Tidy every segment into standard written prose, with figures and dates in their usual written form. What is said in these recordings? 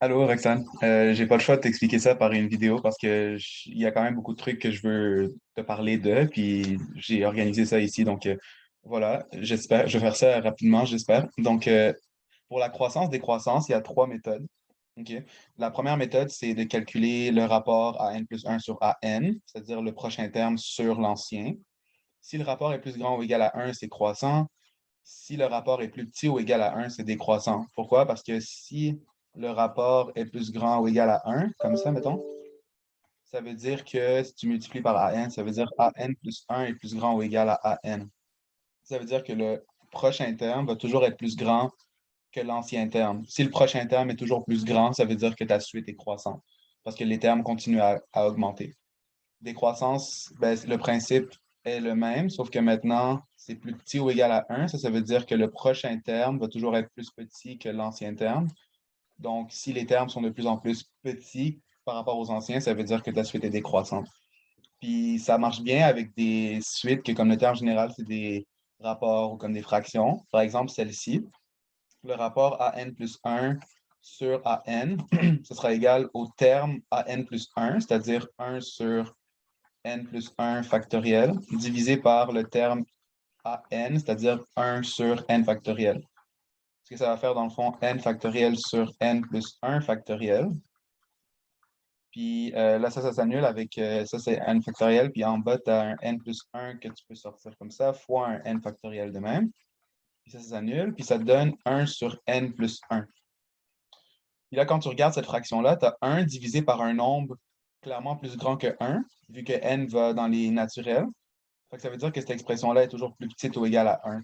Allô, Roxane. J'ai pas le choix de t'expliquer ça par une vidéo parce que il y a quand même beaucoup de trucs que je veux te parler de, puis j'ai organisé ça ici. Donc, voilà, j'espère, je vais faire ça rapidement, j'espère. Donc, pour la croissance-décroissance, il y a trois méthodes. OK? La première méthode, c'est de calculer le rapport à n plus 1 sur a n, c'est-à-dire le prochain terme sur l'ancien. Si le rapport est plus grand ou égal à 1, c'est croissant. Si le rapport est plus petit ou égal à 1, c'est décroissant. Pourquoi? Parce que si le rapport est plus grand ou égal à 1, comme ça, mettons, ça veut dire que si tu multiplies par AN, ça veut dire AN plus 1 est plus grand ou égal à AN. Ça veut dire que le prochain terme va toujours être plus grand que l'ancien terme. Si le prochain terme est toujours plus grand, ça veut dire que ta suite est croissante parce que les termes continuent à augmenter. Décroissance, ben, le principe est le même, sauf que maintenant, c'est plus petit ou égal à 1. Ça veut dire que le prochain terme va toujours être plus petit que l'ancien terme. Donc, si les termes sont de plus en plus petits par rapport aux anciens, ça veut dire que ta suite est décroissante. Puis, ça marche bien avec des suites que, comme le terme général, c'est des rapports ou comme des fractions. Par exemple, celle-ci, le rapport a n plus 1 sur a n, ce sera égal au terme a n plus 1, c'est-à-dire 1 sur n plus 1 factoriel, divisé par le terme a n, c'est-à-dire 1 sur n factoriel. Ce que ça va faire dans le fond, n factoriel sur n plus 1 factoriel. Puis là, ça s'annule avec ça, c'est n factoriel. Puis en bas, tu as un n plus 1 que tu peux sortir comme ça, fois un n factoriel de même. Puis ça s'annule. Puis ça te donne 1 sur n plus 1. Puis là, quand tu regardes cette fraction-là, tu as 1 divisé par un nombre clairement plus grand que 1, vu que n va dans les naturels. Fait que ça veut dire que cette expression-là est toujours plus petite ou égale à 1,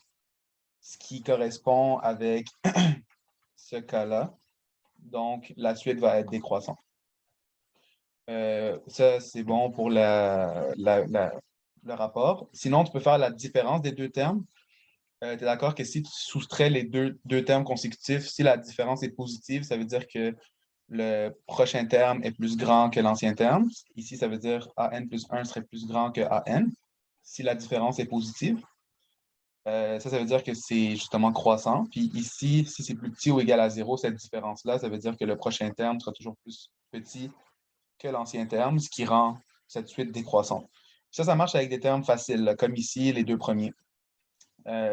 ce qui correspond avec ce cas-là. Donc, la suite va être décroissante. Ça, c'est bon pour le rapport. Sinon, tu peux faire la différence des deux termes. Tu es d'accord que si tu soustrais les deux termes consécutifs, si la différence est positive, ça veut dire que le prochain terme est plus grand que l'ancien terme. Ici, ça veut dire AN plus 1 serait plus grand que AN si la différence est positive. Ça veut dire que c'est justement croissant. Puis ici, si c'est plus petit ou égal à zéro, cette différence-là, ça veut dire que le prochain terme sera toujours plus petit que l'ancien terme, ce qui rend cette suite décroissante. Ça marche avec des termes faciles, là, comme ici, les deux premiers.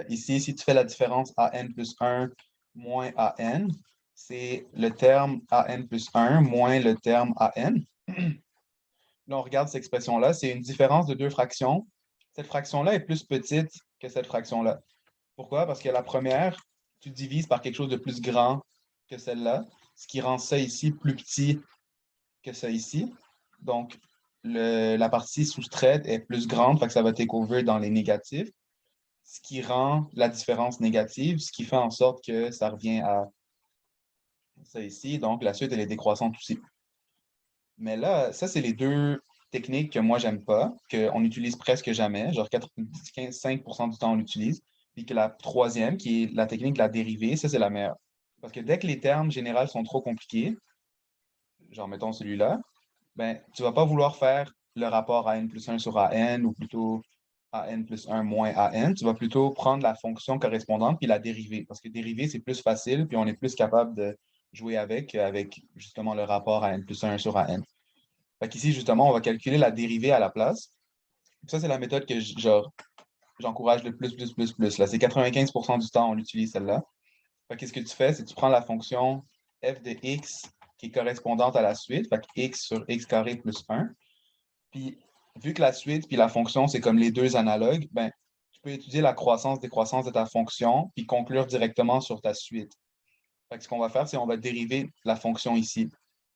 Ici, si tu fais la différence AN plus 1 moins AN, c'est le terme AN plus 1 moins le terme AN. Là, on regarde cette expression-là, c'est une différence de deux fractions. Cette fraction-là est plus petite que cette fraction-là. Pourquoi? Parce que la première, tu divises par quelque chose de plus grand que celle-là, ce qui rend ça ici plus petit que ça ici. Donc, la partie soustraite est plus grande, fait que ça va t'écouvrir dans les négatifs, ce qui rend la différence négative, ce qui fait en sorte que ça revient à ça ici. Donc, la suite, elle est décroissante aussi. Mais là, ça, c'est les deux techniques que moi, j'aime pas, qu'on utilise presque jamais, genre 95% du temps, on l'utilise. Puis que la troisième, qui est la technique de la dérivée, ça, c'est la meilleure. Parce que dès que les termes généraux sont trop compliqués, genre mettons celui-là, ben, tu ne vas pas vouloir faire le rapport a n plus 1 sur a n ou plutôt a n plus 1 moins a n. Tu vas plutôt prendre la fonction correspondante puis la dériver. Parce que dériver, c'est plus facile, puis on est plus capable de jouer avec justement le rapport a n plus 1 sur a n. Fait qu'ici, justement, on va calculer la dérivée à la place. Ça, c'est la méthode que j'encourage le plus. Là, c'est 95% du temps, on utilise celle-là. Fait qu'est-ce que tu fais? C'est que tu prends la fonction f de x qui est correspondante à la suite, fait que x sur x carré plus 1. Puis, vu que la suite puis la fonction, c'est comme les deux analogues, ben, tu peux étudier la croissance-décroissance de ta fonction puis conclure directement sur ta suite. Fait que ce qu'on va faire, c'est qu'on va dériver la fonction ici.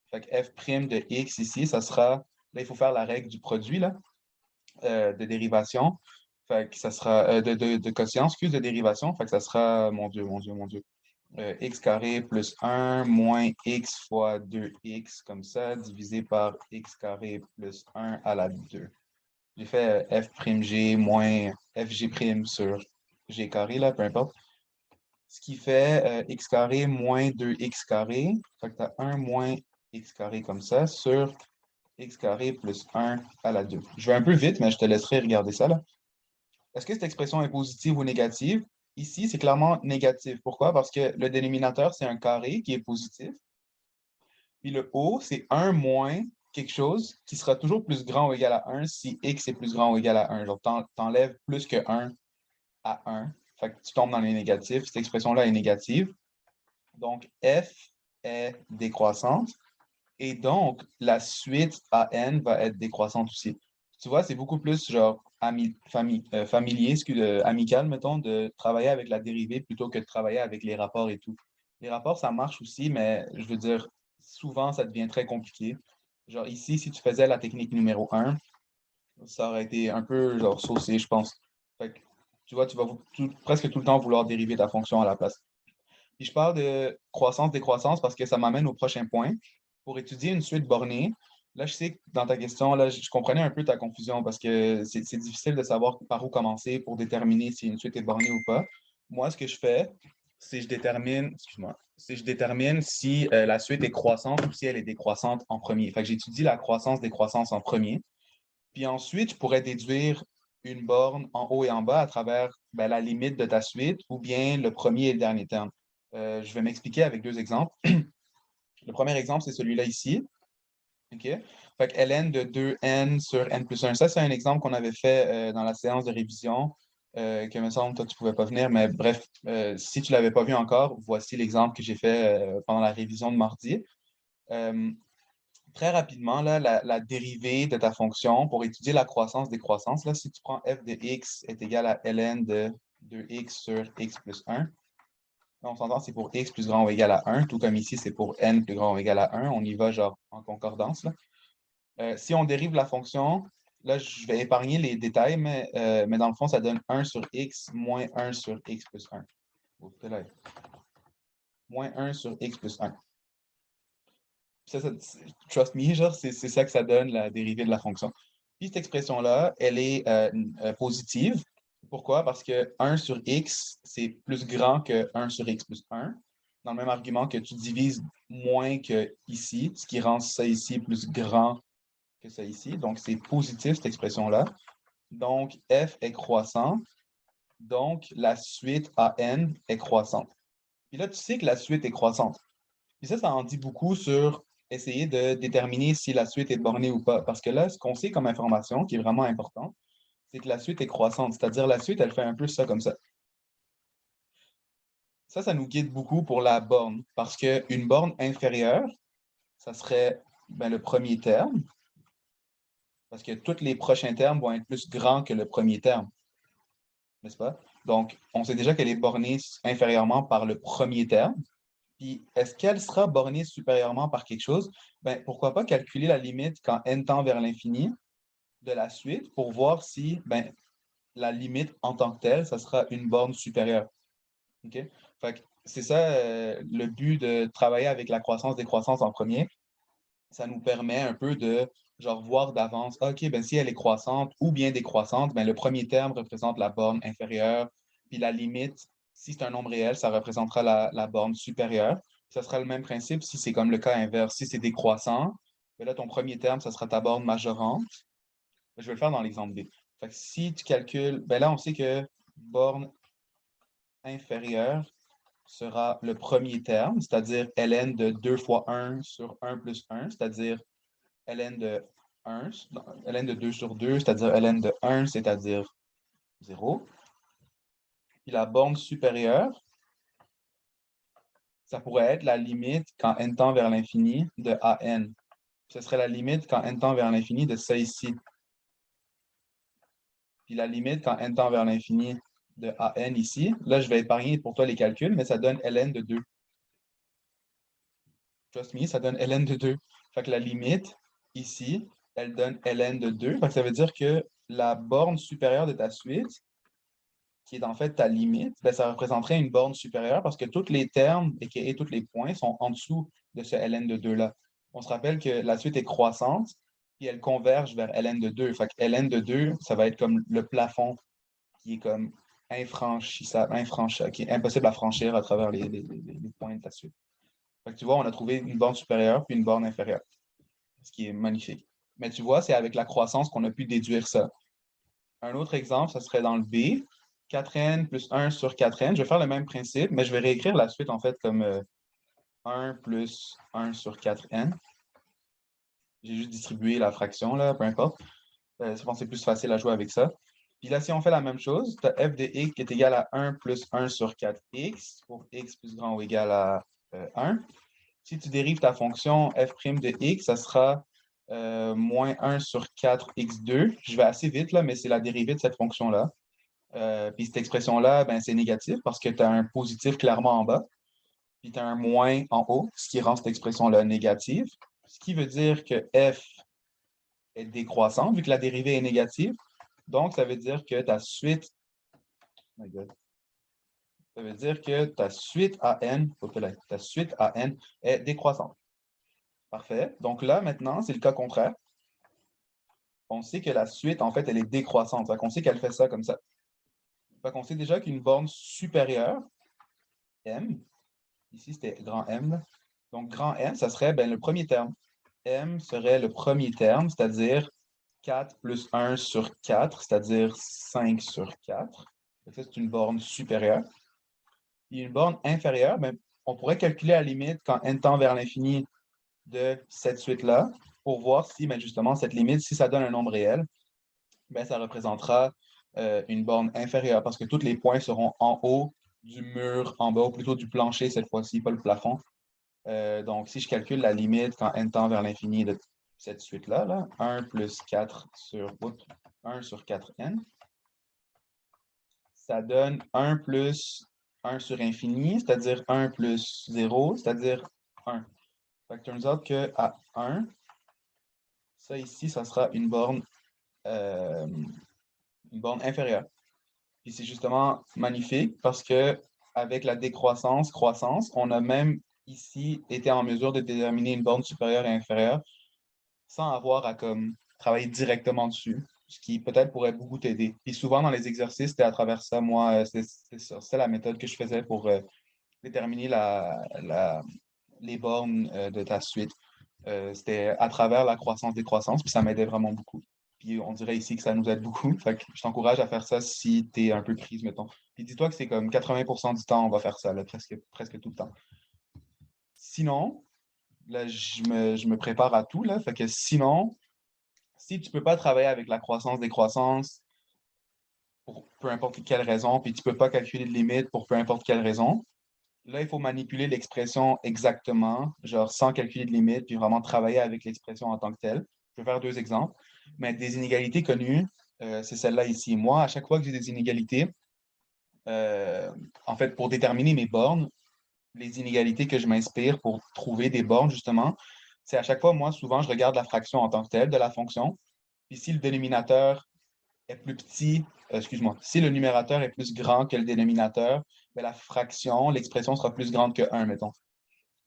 Fait que f' de x ici, ça sera, là, il faut faire la règle du produit, là, de dérivation. Fait que ça sera, de quotient, excuse, de dérivation. Fait que ça sera, mon Dieu, x carré plus 1 moins x fois 2x, comme ça, divisé par x carré plus 1 à la 2. J'ai fait f'g moins fg' sur g carré, là, peu importe. Ce qui fait x carré moins 2x carré. Fait que tu as 1 moins x carré comme ça sur x carré plus 1 à la 2. Je vais un peu vite, mais je te laisserai regarder ça, là. Est-ce que cette expression est positive ou négative? Ici, c'est clairement négatif. Pourquoi? Parce que le dénominateur, c'est un carré qui est positif. Puis le haut, c'est 1 moins quelque chose qui sera toujours plus grand ou égal à 1 si x est plus grand ou égal à 1. Genre, t'enlèves plus que 1 à 1. Fait que tu tombes dans les négatifs. Cette expression-là est négative. Donc, f est décroissante. Et donc, la suite à n va être décroissante aussi. Tu vois, c'est beaucoup plus genre familier, amical, mettons, de travailler avec la dérivée plutôt que de travailler avec les rapports et tout. Les rapports, ça marche aussi, mais je veux dire, souvent, ça devient très compliqué. Genre ici, si tu faisais la technique numéro 1, ça aurait été un peu genre saucé, je pense. Fait que, tu vois, tu vas presque tout le temps vouloir dériver ta fonction à la place. Puis je parle de croissance-décroissance parce que ça m'amène au prochain point. Pour étudier une suite bornée, là, je sais que dans ta question, là, je comprenais un peu ta confusion parce que c'est difficile de savoir par où commencer pour déterminer si une suite est bornée ou pas. Moi, ce que je fais, c'est je détermine, excuse-moi, c'est je détermine si la suite est croissante ou si elle est décroissante en premier. Fait que j'étudie la croissance-décroissance en premier. Puis ensuite, je pourrais déduire une borne en haut et en bas à travers ben, la limite de ta suite ou bien le premier et le dernier terme. Je vais m'expliquer avec deux exemples. Le premier exemple, c'est celui-là ici. OK? Fait que ln de 2n sur n plus 1. Ça, c'est un exemple qu'on avait fait dans la séance de révision, que me semble, toi, tu ne pouvais pas venir. Mais bref, si tu ne l'avais pas vu encore, voici l'exemple que j'ai fait pendant la révision de mardi. Euh, Très rapidement, là, la dérivée de ta fonction pour étudier la croissance-décroissance, là, si tu prends f de x est égal à ln de 2x sur x plus 1, là, on s'entend, c'est pour x plus grand ou égal à 1, tout comme ici, c'est pour n plus grand ou égal à 1. On y va genre en concordance. Là. Si on dérive la fonction, là, je vais épargner les détails, mais dans le fond, ça donne 1 sur x moins 1 sur x plus 1. Moins 1 sur x plus 1. Trust me, genre, c'est ça que ça donne, la dérivée de la fonction. Puis cette expression-là, elle est positive. Pourquoi? Parce que 1 sur x, c'est plus grand que 1 sur x plus 1. Dans le même argument que tu divises moins que ici, ce qui rend ça ici plus grand que ça ici. Donc, c'est positif, cette expression-là. Donc, f est croissant. Donc, la suite à n est croissante. Puis là, tu sais que la suite est croissante. Puis ça en dit beaucoup sur essayer de déterminer si la suite est bornée ou pas. Parce que là, ce qu'on sait comme information, qui est vraiment important, c'est que la suite est croissante. C'est-à-dire la suite, elle fait un peu ça comme ça. Ça nous guide beaucoup pour la borne. Parce qu'une borne inférieure, ça serait ben, le premier terme. Parce que tous les prochains termes vont être plus grands que le premier terme. N'est-ce pas? Donc, on sait déjà qu'elle est bornée inférieurement par le premier terme. Puis, est-ce qu'elle sera bornée supérieurement par quelque chose? Ben, pourquoi pas calculer la limite quand n tend vers l'infini de la suite pour voir si ben, la limite en tant que telle, ça sera une borne supérieure. OK? Fait que c'est ça le but de travailler avec la croissance-décroissance en premier. Ça nous permet un peu de genre voir d'avance, OK, ben si elle est croissante ou bien décroissante, ben le premier terme représente la borne inférieure, puis la limite, si c'est un nombre réel, ça représentera la borne supérieure. Ça sera le même principe si c'est comme le cas inverse. Si c'est décroissant, ben là, ton premier terme, ça sera ta borne majorante. Je vais le faire dans l'exemple B. Fait que si tu calcules, ben là, on sait que borne inférieure sera le premier terme, c'est-à-dire ln de 2 fois 1 sur 1 plus 1, c'est-à-dire ln de 1, ln de 2 sur 2, c'est-à-dire ln de 1, c'est-à-dire 0. Puis la borne supérieure, ça pourrait être la limite quand n tend vers l'infini de an. Ce serait la limite quand n tend vers l'infini de ça ici. Puis la limite quand n tend vers l'infini de an ici. Là, je vais épargner pour toi les calculs, mais ça donne ln de 2. Trust me, ça donne ln de 2. Fait que la limite, ici, elle donne ln de 2. Fait que ça veut dire que la borne supérieure de ta suite, qui est en fait ta limite, ben, ça représenterait une borne supérieure parce que tous les termes et tous les points sont en dessous de ce ln de 2-là. On se rappelle que la suite est croissante, puis elle converge vers ln de 2. Fait que ln de 2, ça va être comme le plafond qui est comme infranchissable, qui est impossible à franchir à travers les points de la suite. Fait que tu vois, on a trouvé une borne supérieure puis une borne inférieure, ce qui est magnifique. Mais tu vois, c'est avec la croissance qu'on a pu déduire ça. Un autre exemple, ça serait dans le B, 4n plus 1 sur 4n. Je vais faire le même principe, mais je vais réécrire la suite en fait comme 1 plus 1 sur 4n. J'ai juste distribué la fraction, là, peu importe. Je pense que c'est plus facile à jouer avec ça. Puis là, si on fait la même chose, tu as f de x qui est égal à 1 plus 1 sur 4x pour x plus grand ou égal à 1. Si tu dérives ta fonction f' de x, ça sera moins 1 sur 4x2. Je vais assez vite, là, mais c'est la dérivée de cette fonction-là. Puis cette expression-là, ben, c'est négatif parce que tu as un positif clairement en bas, puis tu as un moins en haut, ce qui rend cette expression-là négative. Ce qui veut dire que f est décroissante vu que la dérivée est négative. Donc, ça veut dire que ta suite, oh my God. Ça veut dire que ta suite à n, ta suite à n est décroissante. Parfait. Donc là, maintenant, c'est le cas contraire. On sait que la suite, en fait, elle est décroissante. On sait qu'elle fait ça comme ça. On sait déjà qu'une borne supérieure, m, ici c'était grand M, là. Donc grand M, ça serait ben, le premier terme. M serait le premier terme, c'est-à-dire 4 plus 1 sur 4, c'est-à-dire 5 sur 4. Ça, c'est une borne supérieure. Et une borne inférieure, ben, on pourrait calculer à la limite quand n tend vers l'infini de cette suite-là pour voir si, ben, justement, cette limite, si ça donne un nombre réel, ben, ça représentera une borne inférieure parce que tous les points seront en haut du mur en bas, ou plutôt du plancher cette fois-ci, pas le plafond. Donc, si je calcule la limite quand n tend vers l'infini de cette suite-là, là, 1 plus 4 sur, 1 sur 4n, ça donne 1 plus 1 sur infini, c'est-à-dire 1 plus 0, c'est-à-dire 1. Fait que turns out qu'à 1, ça ici, ça sera une borne inférieure. Puis c'est justement magnifique parce que avec la décroissance, croissance, on a même ici été en mesure de déterminer une borne supérieure et inférieure sans avoir à comme, travailler directement dessus, ce qui peut-être pourrait beaucoup t'aider. Puis souvent dans les exercices, c'était à travers ça, moi, c'est la méthode que je faisais pour déterminer les bornes de ta suite. C'était à travers la croissance-décroissance, puis ça m'aidait vraiment beaucoup. Puis on dirait ici que ça nous aide beaucoup. Fait que je t'encourage à faire ça si tu es un peu prise, mettons. Puis dis-toi que c'est comme 80% du temps, on va faire ça, là, presque tout le temps. Sinon, là, je me prépare à tout, là. Fait que sinon, si tu ne peux pas travailler avec la croissance-décroissance pour peu importe quelle raison, puis tu ne peux pas calculer de limite pour peu importe quelle raison, là, il faut manipuler l'expression exactement, genre sans calculer de limite, puis vraiment travailler avec l'expression en tant que telle. Je vais faire deux exemples. Mais des inégalités connues, c'est celle-là ici. Moi, à chaque fois que j'ai des inégalités, en fait, pour déterminer mes bornes, les inégalités que je m'inspire pour trouver des bornes, justement, c'est à chaque fois, moi, souvent, je regarde la fraction en tant que telle de la fonction. Puis si le dénominateur est plus petit, excuse-moi, si le numérateur est plus grand que le dénominateur, bien, la fraction, l'expression sera plus grande que 1, mettons.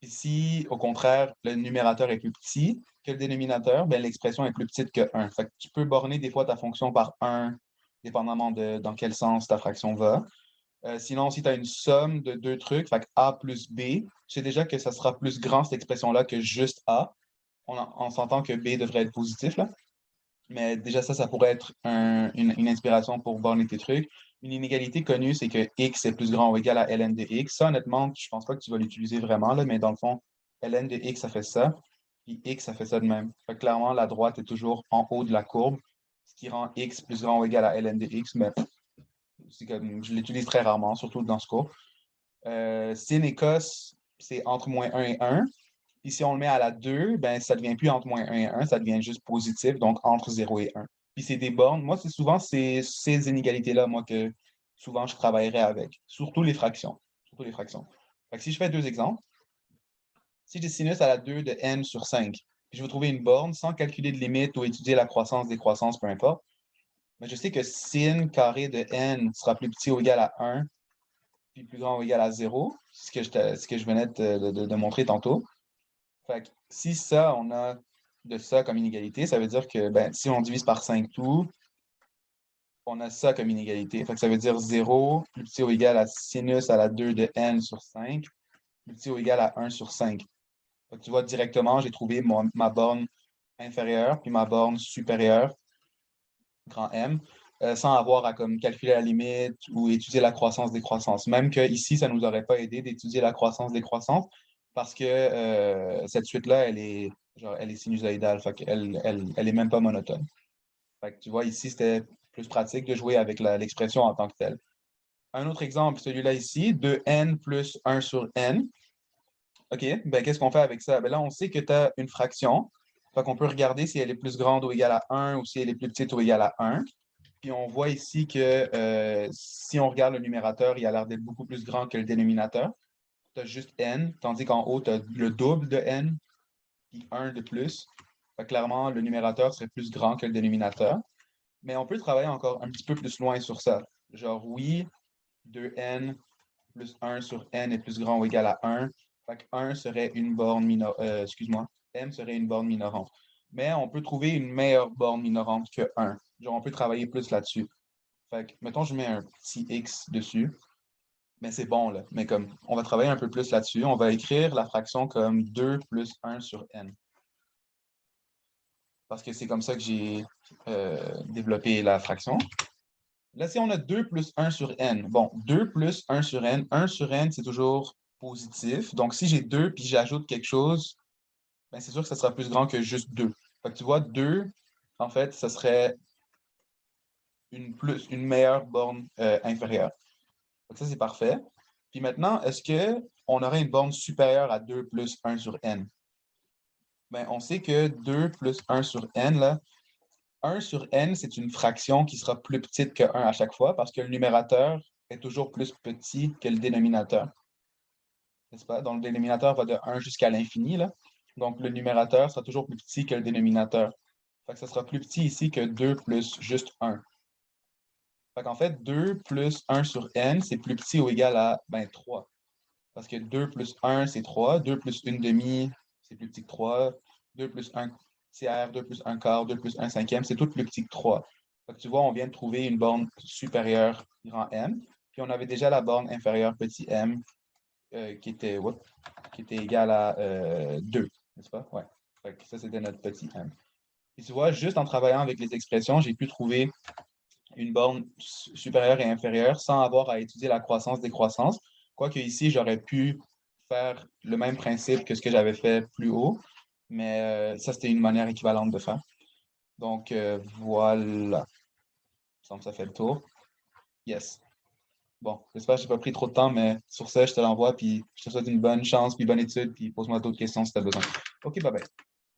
Puis si, au contraire, le numérateur est plus petit que le dénominateur, bien, l'expression est plus petite que 1. Fait que tu peux borner des fois ta fonction par 1, dépendamment de dans quel sens ta fraction va. Sinon, si tu as une somme de deux trucs, fait que A plus B, tu sais déjà que ça sera plus grand, cette expression-là, que juste A. On s'entend que B devrait être positif, là. Mais déjà, ça pourrait être une inspiration pour borner tes trucs. Une inégalité connue, c'est que x est plus grand ou égal à ln de x. Ça, honnêtement, je pense pas que tu vas l'utiliser vraiment, là, mais dans le fond, ln de x, ça fait ça. Puis x, ça fait ça de même. Fait que clairement, la droite est toujours en haut de la courbe, ce qui rend x plus grand ou égal à ln de x. Mais c'est comme, je l'utilise très rarement, surtout dans ce cours. Sin et cos, c'est entre moins 1 et 1. Puis si on le met à la 2, ben, ça ne devient plus entre moins 1 et 1, ça devient juste positif, donc entre 0 et 1. Puis c'est des bornes. Moi, c'est souvent ces inégalités-là, moi, que souvent je travaillerai avec. Surtout les fractions. Surtout les fractions. Fait que si je fais deux exemples, si j'ai sinus à la 2 de n sur 5, puis je veux trouver une borne sans calculer de limite ou étudier la croissance, décroissance, peu importe, mais je sais que sin carré de n sera plus petit ou égal à 1, puis plus grand ou égal à 0, ce que je venais de montrer tantôt. Fait que si ça, on a de ça comme inégalité, ça veut dire que ben, si on divise par 5 tout, on a ça comme inégalité. Fait que ça veut dire 0 plus petit ou égal à sinus à la 2 de n sur 5, plus petit ou égal à 1 sur 5. Fait que tu vois, directement, j'ai trouvé ma borne inférieure puis ma borne supérieure, grand M, sans avoir à comme, calculer la limite ou étudier la croissance-décroissance. Même que ici, ça ne nous aurait pas aidé d'étudier la croissance-décroissance, parce que cette suite-là, elle est sinusoïdale, fait elle est même pas monotone. Fait que tu vois, ici, c'était plus pratique de jouer avec l'expression en tant que telle. Un autre exemple, celui-là ici, 2n plus 1 sur n. OK, ben qu'est-ce qu'on fait avec ça? Ben là, on sait que tu as une fraction. Fait qu'on peut regarder si elle est plus grande ou égale à 1 ou si elle est plus petite ou égale à 1. Puis on voit ici que si on regarde le numérateur, il a l'air d'être beaucoup plus grand que le dénominateur. Tu as juste n, tandis qu'en haut, tu as le double de n, puis 1 de plus. Fait que clairement, le numérateur serait plus grand que le dénominateur. Mais on peut travailler encore un petit peu plus loin sur ça. Genre, oui, 2n plus 1 sur n est plus grand ou égal à 1. Fait que 1 serait une borne minorante. Excuse-moi, m serait une borne minorante. Mais on peut trouver une meilleure borne minorante que 1. Genre, on peut travailler plus là-dessus. Fait que, mettons, je mets un petit x dessus. Mais c'est bon, là. Mais comme, on va travailler un peu plus là-dessus. On va écrire la fraction comme 2 plus 1 sur n. Parce que c'est comme ça que j'ai développé la fraction. Là, si on a 2 plus 1 sur n, bon, 2 plus 1 sur n, c'est toujours positif. Donc, si j'ai 2 puis j'ajoute quelque chose, ben, c'est sûr que ça sera plus grand que juste 2. Fait que tu vois, 2, en fait, ça serait une meilleure borne inférieure. Donc, ça, c'est parfait. Puis maintenant, est-ce qu'on aurait une borne supérieure à 2 plus 1 sur n? Ben, on sait que 2 plus 1 sur n, là, 1 sur n, c'est une fraction qui sera plus petite que 1 à chaque fois parce que le numérateur est toujours plus petit que le dénominateur. N'est-ce pas? Donc, le dénominateur va de 1 jusqu'à l'infini, là. Donc, le numérateur sera toujours plus petit que le dénominateur. Fait que ça sera plus petit ici que 2 plus juste 1. Fait qu'en fait, 2 plus 1 sur n, c'est plus petit ou égal à 3. Parce que 2 plus 1, c'est 3. 2 plus 1 demi, c'est plus petit que 3. 2 plus 1 tiers, 2 plus 1 quart, 2 plus 1 cinquième, c'est tout plus petit que 3. Fait que tu vois, on vient de trouver une borne supérieure grand M. Puis on avait déjà la borne inférieure petit m qui était égale à 2, n'est-ce pas? Ouais. Fait que ça, c'était notre petit m. Et tu vois, juste en travaillant avec les expressions, j'ai pu trouver une borne supérieure et inférieure sans avoir à étudier la croissance-décroissance. Quoique ici, j'aurais pu faire le même principe que ce que j'avais fait plus haut, mais ça, c'était une manière équivalente de faire. Donc, voilà. Ça fait le tour. Yes. Bon, j'espère que je n'ai pas pris trop de temps, mais sur ça, je te l'envoie, puis je te souhaite une bonne chance, puis bonne étude, puis pose-moi d'autres questions si tu as besoin. OK, bye bye.